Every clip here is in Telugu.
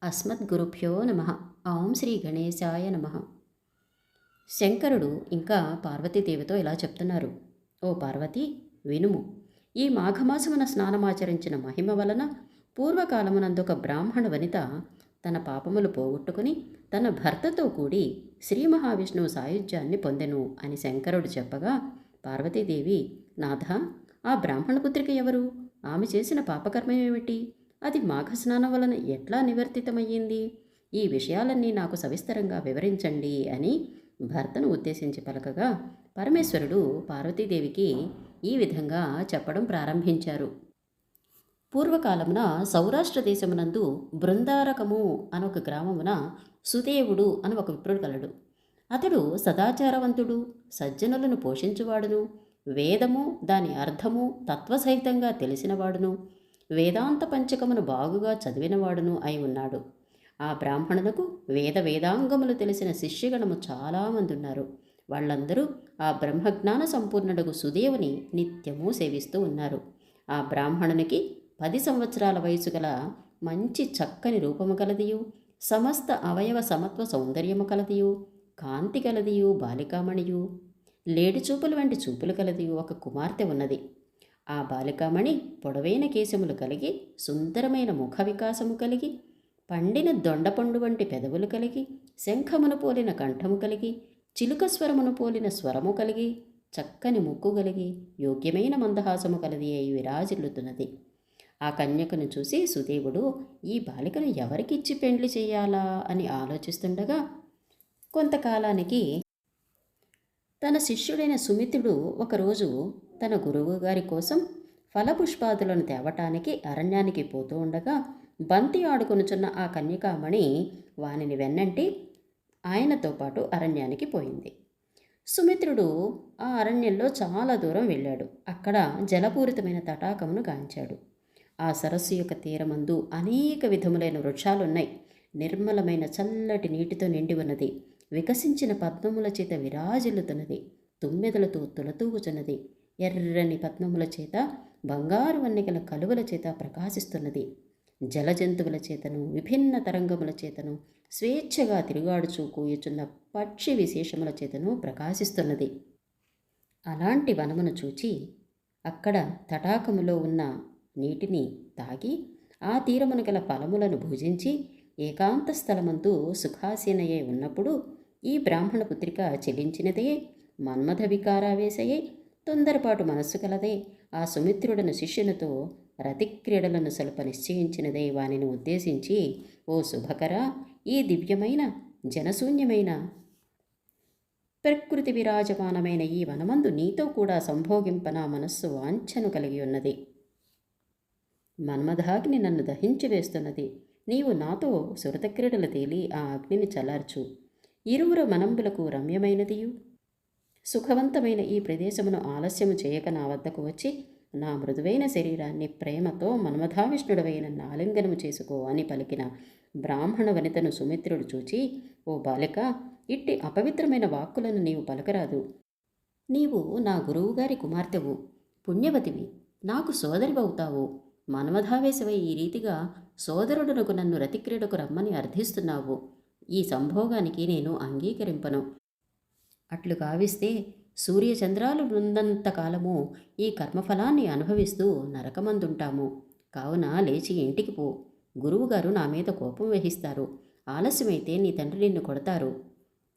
అస్మద్గురుభ్యో నమ. ఓం శ్రీ గణేశాయ నమ. శంకరుడు ఇంకా పార్వతీదేవితో ఇలా చెప్తున్నారు. ఓ పార్వతి, వినుము. ఈ మాఘమాసమున స్నానమాచరించిన మహిమ వలన పూర్వకాలమునందొక బ్రాహ్మణ వనిత తన పాపములు పోగొట్టుకుని తన భర్తతో కూడి శ్రీ మహావిష్ణువు సాయుధ్యాన్ని పొందెను అని శంకరుడు చెప్పగా, పార్వతీదేవి, నాథ, ఆ బ్రాహ్మణ పుత్రిక ఎవరు? ఆమె చేసిన పాపకర్మమేమిటి? అది మాఘస్నానం వలన ఎట్లా నివర్తితమయ్యింది? ఈ విషయాలన్నీ నాకు సవిస్తరంగా వివరించండి అని భర్తను ఉద్దేశించి పలకగా, పరమేశ్వరుడు పార్వతీదేవికి ఈ విధంగా చెప్పడం ప్రారంభించారు. పూర్వకాలమున సౌరాష్ట్ర దేశమునందు బృందారకము అనొక గ్రామమున సుదేవుడు అని ఒక విప్రుడు కలడు. అతడు సదాచారవంతుడు, సజ్జనులను పోషించువాడును, వేదము దాని అర్థము తత్వసహితంగా తెలిసినవాడును, వేదాంత పంచకమును బాగుగా చదివినవాడును అయి ఉన్నాడు. ఆ బ్రాహ్మణునకు వేదాంగములు తెలిసిన శిష్యగణము చాలామంది ఉన్నారు. వాళ్ళందరూ ఆ బ్రహ్మజ్ఞాన సంపూర్ణుడకు సుదేవుని నిత్యము సేవిస్తూ ఉన్నారు. ఆ బ్రాహ్మణునికి 10 సంవత్సరాల వయసు గల మంచి చక్కని రూపము కలదియు, సమస్త అవయవ సమత్వ సౌందర్యము కలదియు, కాంతి కలదియు, బాలికామణియు, లేడి చూపులు వంటి చూపులు కలదియు ఒక కుమార్తె ఉన్నది. ఆ బాలికామణి పొడవైన కేశములు కలిగి, సుందరమైన ముఖ వికాసము కలిగి, పండిన దొండపండు వంటి పెదవులు కలిగి, శంఖమును పోలిన కంఠము కలిగి, చిలుక స్వరమును పోలిన స్వరము కలిగి, చక్కని ముక్కు కలిగి, యోగ్యమైన మందహాసము కలది అయి విరాజిల్లుతున్నది. ఆ కన్యకను చూసి సుదేవుడు ఈ బాలికను ఎవరికిచ్చి పెండ్లి చేయాలా అని ఆలోచిస్తుండగా, కొంతకాలానికి తన శిష్యుడైన సుమిత్రుడు ఒకరోజు తన గురువుగారి కోసం ఫలపుష్పాదులను తేవటానికి అరణ్యానికి పోతూ ఉండగా, బంతి ఆడుకొనుచున్న ఆ కన్యకామణి వానిని వెన్నంటి ఆయనతో పాటు అరణ్యానికి పోయింది. సుమిత్రుడు ఆ అరణ్యంలో చాలా దూరం వెళ్ళాడు. అక్కడ జలపూరితమైన తటాకమును గాంచాడు. ఆ సరస్సు యొక్క తీరమందు అనేక విధములైన వృక్షాలున్నాయి. నిర్మలమైన చల్లటి నీటితో నిండి ఉన్నది. వికసించిన పద్మముల చేత విరాజిల్లుతున్నది. తుమ్మెదలతో తులతూగుచున్నది. ఎర్రని పద్మముల చేత, బంగారు వన్నెగల కలువల చేత ప్రకాశిస్తున్నది. జలజంతువుల చేతను, విభిన్న తరంగముల చేతను, స్వేచ్ఛగా తిరుగాడుచూ కూయుచున్న పక్షి విశేషముల చేతను ప్రకాశిస్తున్నది. అలాంటి వనమును చూచి అక్కడ తటాకములో ఉన్న నీటిని తాగి, ఆ తీరమున గల ఫలములను భుజించి ఏకాంత స్థలమందు సుఖాసీనయే ఉన్నప్పుడు ఈ బ్రాహ్మణ పుత్రిక చెలించినదే, మన్మథ వికారావేశయే, తొందరపాటు మనస్సు కలదే, ఆ సుమిత్రుడను శిష్యునితో రతిక్రీడలను సలుప నిశ్చయించినదే వానిని ఉద్దేశించి, ఓ శుభకర, ఈ దివ్యమైన జనశూన్యమైన ప్రకృతి విరాజమానమైన ఈ వనమందు నీతో కూడా సంభోగింపన మనస్సు వాంఛను కలిగి ఉన్నది. మన్మథాగ్ని నన్ను దహించి వేస్తున్నది. నీవు నాతో సురతక్రీడలు తేలి ఆ అగ్నిని చల్లార్చు. ఇరువురు మనంబులకు రమ్యమైనదియు సుఖవంతమైన ఈ ప్రదేశమును ఆలస్యము చేయక నా వద్దకు వచ్చి నా మృదువైన శరీరాన్ని ప్రేమతో మన్మథావిష్ణుడవైన నన్ను ఆలింగనము చేసుకో అని పలికిన బ్రాహ్మణ వనితను సుమిత్రుడు చూచి, ఓ బాలిక, ఇట్టి అపవిత్రమైన వాక్కులను నీవు పలకరాదు. నీవు నా గురువుగారి కుమార్తెవు, పుణ్యవతివి, నాకు సోదరివవుతావు. మన్మథావేశవై ఈ రీతిగా సోదరుడునకు నన్ను రతిక్రీడకు రమ్మని అర్థిస్తున్నావు. ఈ సంభోగానికి నేను అంగీకరింపను. అట్లు గావిస్తే సూర్యచంద్రాలు ఉన్నంతకాలము ఈ కర్మఫలాన్ని అనుభవిస్తూ నరకమందుంటాము. కావున లేచి ఇంటికి పో. గురువుగారు నా మీద కోపం వహిస్తారు. ఆలస్యమైతే నీ తండ్రి నిన్ను కొడతారు.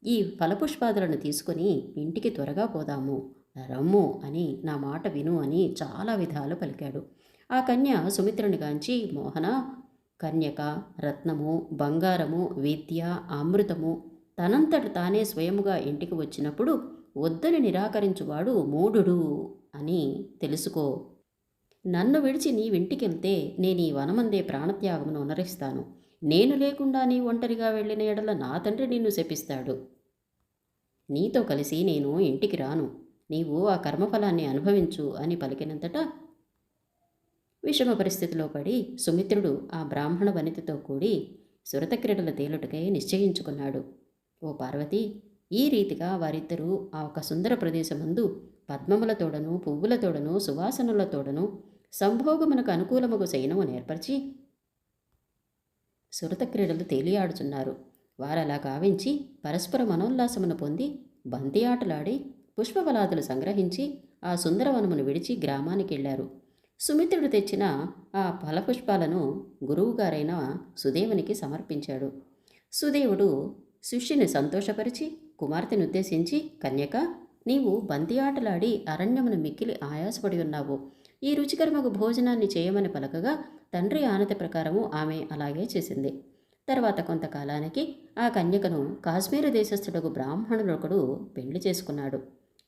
ఈ ఫలపుష్పాదులను తీసుకుని ఇంటికి త్వరగా పోదాము. రమ్ము అని, నా మాట విను అని చాలా విధాలు పలికాడు. ఆ కన్య సుమిత్రునిగాంచి, మోహన, కన్యక, రత్నము, బంగారము, విద్య, అమృతము తనంతట తానే స్వయముగా ఇంటికి వచ్చినప్పుడు వద్దని నిరాకరించువాడు మూఢుడు అని తెలుసుకో. నన్ను విడిచి నీవింటికెళ్తే నేను ఈ వనమందే ప్రాణత్యాగమును ఉనరిస్తాను. నేను లేకుండా నీ ఒంటరిగా వెళ్ళిన ఎడల నా తండ్రి నిన్ను శపిస్తాడు. నీతో కలిసి నేను ఇంటికి రాను. నీవు ఆ కర్మఫలాన్ని అనుభవించు అని పలికినంతటా విషమ పరిస్థితిలో పడి సుమిత్రుడు ఆ బ్రాహ్మణ వనితతో కూడి సురతక్రీడల తేలుటకై నిశ్చయించుకున్నాడు. ఓ పార్వతి, ఈ రీతిగా వారిద్దరూ ఆ ఒక సుందర ప్రదేశమందు పద్మములతోడను, పువ్వులతోడను, సువాసనలతోడను సంభోగమునకు అనుకూలముగు శయనము నేర్పరిచి సురత క్రీడలు తేలియాడుచున్నారు. వారలా గావించి పరస్పర మనోల్లాసమును పొంది బంతి ఆటలాడి పుష్పఫలాదులు సంగ్రహించి ఆ సుందరవనమును విడిచి గ్రామానికెళ్లారు. సుమిత్రుడు తెచ్చిన ఆ ఫలపుష్పాలను గురువుగారైన సుదేవునికి సమర్పించాడు. సుదేవుడు శిష్యుని సంతోషపరిచి కుమార్తెనుద్దేశించి, కన్యక, నీవు బంతి ఆటలాడి అరణ్యమును మిక్కిలి ఆయాసపడి ఉన్నావు. ఈ రుచికరమగు భోజనాన్ని చేయమని పలకగా తండ్రి ఆనతి ప్రకారము ఆమె అలాగే చేసింది. తర్వాత కొంతకాలానికి ఆ కన్యకను కాశ్మీరు దేశస్థుడకు బ్రాహ్మణుడొకడు పెళ్లి చేసుకున్నాడు.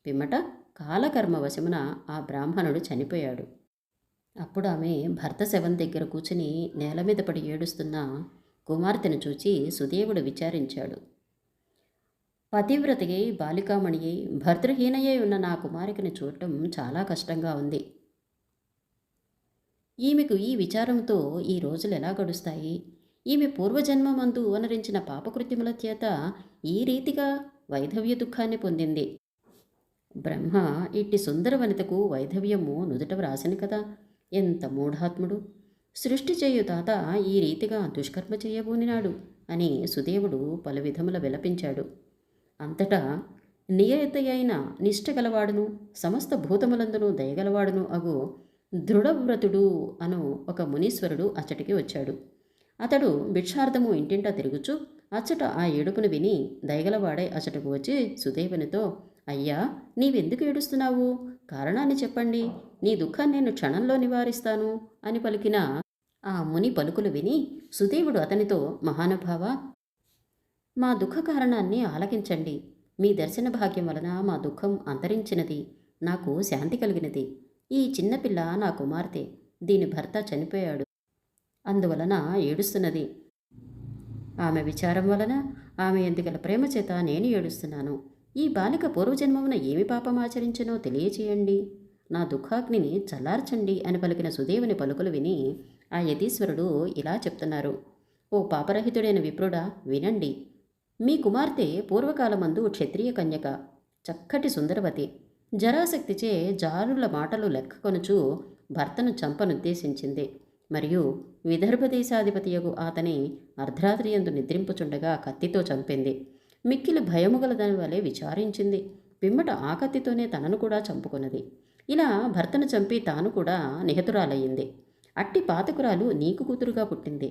పిమ్మట కాలకర్మ వశమున ఆ బ్రాహ్మణుడు చనిపోయాడు. అప్పుడు ఆమె భర్త శవం దగ్గర కూర్చుని నేల మీద పడి ఏడుస్తున్న కుమార్తెను చూచి సుదేవుడు విచారించాడు. పతివ్రతయై బాలికామణియై భర్తృహీనయై ఉన్న నా కుమారికని చూడటం చాలా కష్టంగా ఉంది. ఈమెకు ఈ విచారంతో ఈ రోజులు ఎలా గడుస్తాయి? ఈమె పూర్వజన్మమందు అనరించిన పాపకృత్యముల చేత ఈ రీతిగా వైధవ్య దుఃఖాన్ని పొందింది. బ్రహ్మ ఇట్టి సుందర వనితకు వైధవ్యము నుదుట వ్రాసిని కదా. ఎంత మూఢాత్ముడు! సృష్టి చేయు తాత ఈ రీతిగా దుష్కర్మ చేయబోనినాడు అని సుదేవుడు పలు విధముల విలపించాడు. అంతటా నియతయైన నిష్ట గలవాడును సమస్త భూతములందును దయగలవాడును అగు దృఢవ్రతుడు అను ఒక మునీశ్వరుడు అచ్చటికి వచ్చాడు. అతడు భిక్షార్థము ఇంటింటా తిరుగుచు అచ్చట ఆ ఏడుపును విని దయగలవాడై అచ్చటకు వచ్చి సుదేవునితో, అయ్యా, నీవెందుకు ఏడుస్తున్నావు? కారణాన్ని చెప్పండి. నీ దుఃఖాన్ని నేను క్షణంలో నివారిస్తాను అని పలికిన ఆ ముని పలుకులు విని సుదేవుడు అతనితో, మహానుభావ, మా దుఃఖ కారణాన్ని ఆలకించండి. మీ దర్శన భాగ్యం వలన మా దుఃఖం అంతరించినది, నాకు శాంతి కలిగినది. ఈ చిన్నపిల్ల నా కుమార్తె, దీని భర్త చనిపోయాడు, అందువలన ఏడుస్తున్నది. ఆమె విచారం వలన ఆమె ఎందుగల ప్రేమ చేత నేను ఏడుస్తున్నాను. ఈ బాలిక పూర్వజన్మమున ఏమి పాపం ఆచరించనో తెలియచేయండి, నా దుఃఖాగ్నిని చల్లార్చండి అని పలికిన సుదేవుని పలుకులు విని ఆ యతీశ్వరుడు ఇలా చెప్తున్నారు. ఓ పాపరహితుడైన విప్రుడా, వినండి. మీ కుమార్తె పూర్వకాలమందు క్షత్రియ కన్యక, చక్కటి సుందరవతి. జరాసక్తిచే జారుల మాటలు లెక్కకొనుచు భర్తను చంపనుద్దేశించింది. మరియు విదర్భదేశాధిపతియగు అతని అర్ధరాత్రియందు నిద్రింపుచుండగా కత్తితో చంపింది. మిక్కిలి భయముగలదని వలె విచారించింది. పిమ్మట ఆ కత్తితోనే తనను కూడా చంపుకున్నది. ఇలా భర్తను చంపి తాను కూడా నిహతురాలయ్యింది. అట్టి పాతకురాలు నీకు కూతురుగా పుట్టింది.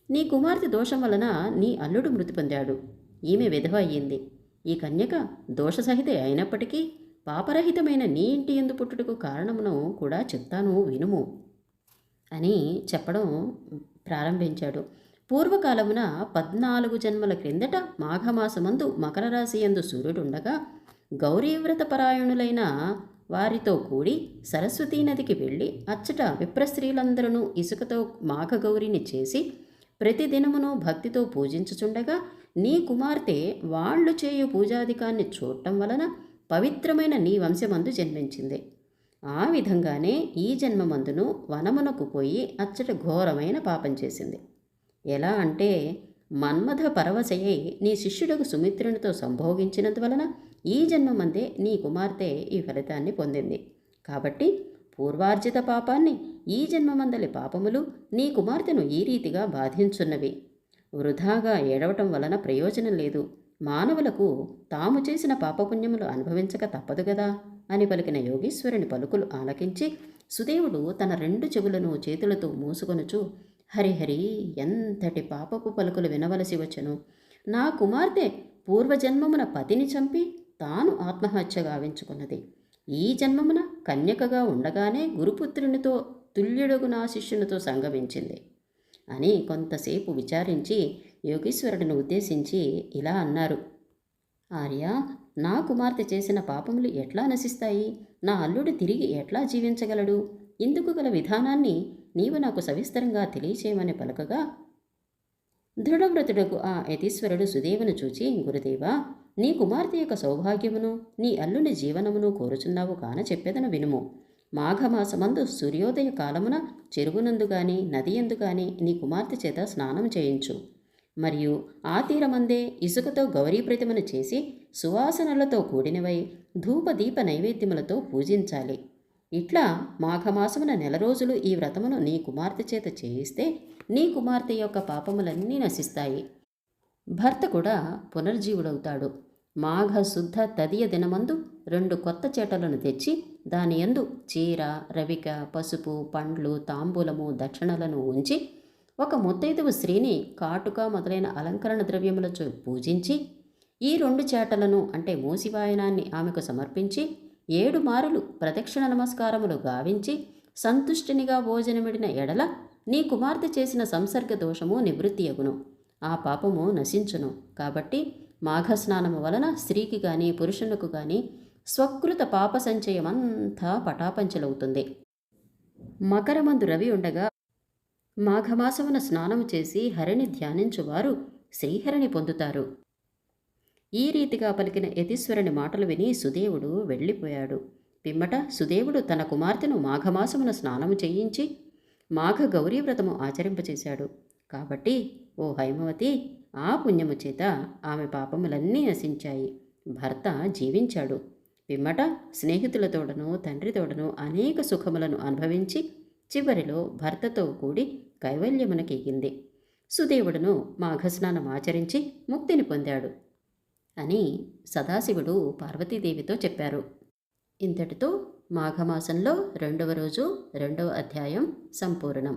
నీ కుమార్తె దోషం వలన నీ అల్లుడు మృతి పొందాడు. ఈమె విధవ అయ్యింది. ఈ కన్యక దోషసహిత అయినప్పటికీ పాపరహితమైన నీ ఇంటి ఎందు పుట్టుటకు కారణమును కూడా చెప్తాను, వినుము అని చెప్పడం ప్రారంభించాడు. పూర్వకాలమున 14 జన్మల క్రిందట మాఘమాసమందు మకర రాశి యందు సూర్యుడుండగా గౌరీవ్రత పరాయణులైన వారితో కూడి సరస్వతీ నదికి వెళ్ళి అచ్చట విప్రస్త్రీలందరూ ఇసుకతో మాఘగౌరిని చేసి ప్రతిదినమును భక్తితో పూజించుచుండగా నీ కుమార్తె వాళ్ళు చేయు పూజాధికాన్ని చూడటం వలన పవిత్రమైన నీ వంశమందు జన్మించింది. ఆ విధంగానే ఈ జన్మమందును వనమునకు పోయి అచ్చట ఘోరమైన పాపం చేసింది. ఎలా అంటే, మన్మథ పరవశయై నీ శిష్యుడకు సుమిత్రునితో సంభోగించినందువలన ఈ జన్మమందే నీ కుమార్తె ఈ ఫలితాన్ని పొందింది. కాబట్టి పూర్వార్జిత పాపాన్ని ఈ జన్మమందలి పాపములు నీ కుమార్తెను ఈ రీతిగా బాధించున్నవి. వృధాగా ఏడవటం వలన ప్రయోజనం లేదు. మానవులకు తాము చేసిన పాపపుణ్యములు అనుభవించక తప్పదు గదా అని పలికిన యోగీశ్వరుని పలుకులు ఆలకించి సుదేవుడు తన 2 చెవులను చేతులతో మూసుకొనుచు, హరిహరి, ఎంతటి పాపపు పలుకులు వినవలసి వచ్చెను. నా కుమార్తె పూర్వజన్మమున పతిని చంపి తాను ఆత్మహత్య గావించుకున్నది. ఈ జన్మమున కన్యకగా ఉండగానే గురుపుత్రునితో తుల్యుడుగు నా శిష్యునితో సంగమించింది అని కొంతసేపు విచారించి యోగీశ్వరుడిని ఉద్దేశించి ఇలా అన్నారు. ఆర్య, నా కుమార్తె చేసిన పాపములు ఎట్లా నశిస్తాయి? నా అల్లుడు తిరిగి ఎట్లా జీవించగలడు? ఇందుకు గల విధానాన్ని నీవు నాకు సవిస్తరంగా తెలియచేయమని పలకగా దృఢవ్రతుడకు ఆ యతీశ్వరుడు సుదేవును చూచి, గురుదేవా, నీ కుమార్తె యొక్క సౌభాగ్యమును నీ అల్లుని జీవనమును కోరుచున్నావు కాన చెప్పెదను వినుము. మాఘమాసమందు సూర్యోదయ కాలమున చెరువునందు గాని నది ఎందు గాని నీ కుమార్తె చేత స్నానం చేయించు. మరియు ఆ తీరమందే ఇసుకతో గౌరీ ప్రతిమను చేసి సువాసనలతో కూడినవై ధూపదీప నైవేద్యములతో పూజించాలి. ఇట్లా మాఘమాసమున నెల రోజులు ఈ వ్రతమును నీ కుమార్తె చేత చేయిస్తే నీ కుమార్తె యొక్క పాపములన్నీ నశిస్తాయి. భర్త కూడా పునర్జీవుడవుతాడు. మాఘ శుద్ధ తదియ దినమందు 2 కొత్త చేటలను తెచ్చి దాని యందు చీర, రవిక, పసుపు, పండ్లు, తాంబూలము, దక్షిణలను ఉంచి ఒక ముత్తైదువు స్త్రీని కాటుక మొదలైన అలంకరణ ద్రవ్యములతో పూజించి ఈ 2 చేటలను అంటే మూసివాయనాన్ని ఆమెకు సమర్పించి 7 మారులు ప్రదక్షిణ నమస్కారములు గావించి సంతుష్టినిగా భోజనమిడిన ఎడల నీ కుమార్తె చేసిన సంసర్గ దోషము నివృత్తియగును, ఆ పాపము నశించును. కాబట్టి మాఘస్నానము వలన స్త్రీకి గాని పురుషునకు గాని స్వకృత పాప సంచయమంతా పటాపంచలవుతుంది. మకరమందు రవి ఉండగా మాఘమాసమున స్నానము చేసి హరిని ధ్యానించువారు శ్రీహరిని పొందుతారు. ఈ రీతిగా పలికిన యతీశ్వరుని మాటలు విని సుదేవుడు వెళ్ళిపోయాడు. పిమ్మట సుదేవుడు తన కుమార్తెను మాఘమాసమున స్నానము చేయించి మాఘ గౌరీవ్రతము ఆచరింపచేశాడు. కాబట్టి ఓ హైమవతి, ఆ పుణ్యము చేత ఆమె పాపములన్నీ నశించాయి. భర్త జీవించాడు. పిమ్మట స్నేహితులతోడను తండ్రితోడను అనేక సుఖములను అనుభవించి చివరిలో భర్తతో కూడి కైవల్యమునకెగింది. సుదేవుడును మాఘస్నానం ఆచరించి ముక్తిని పొందాడు అని సదాశివుడు పార్వతీదేవితో చెప్పారు. ఇంతటితో మాఘమాసంలో 2వ రోజు 2వ అధ్యాయం సంపూర్ణం.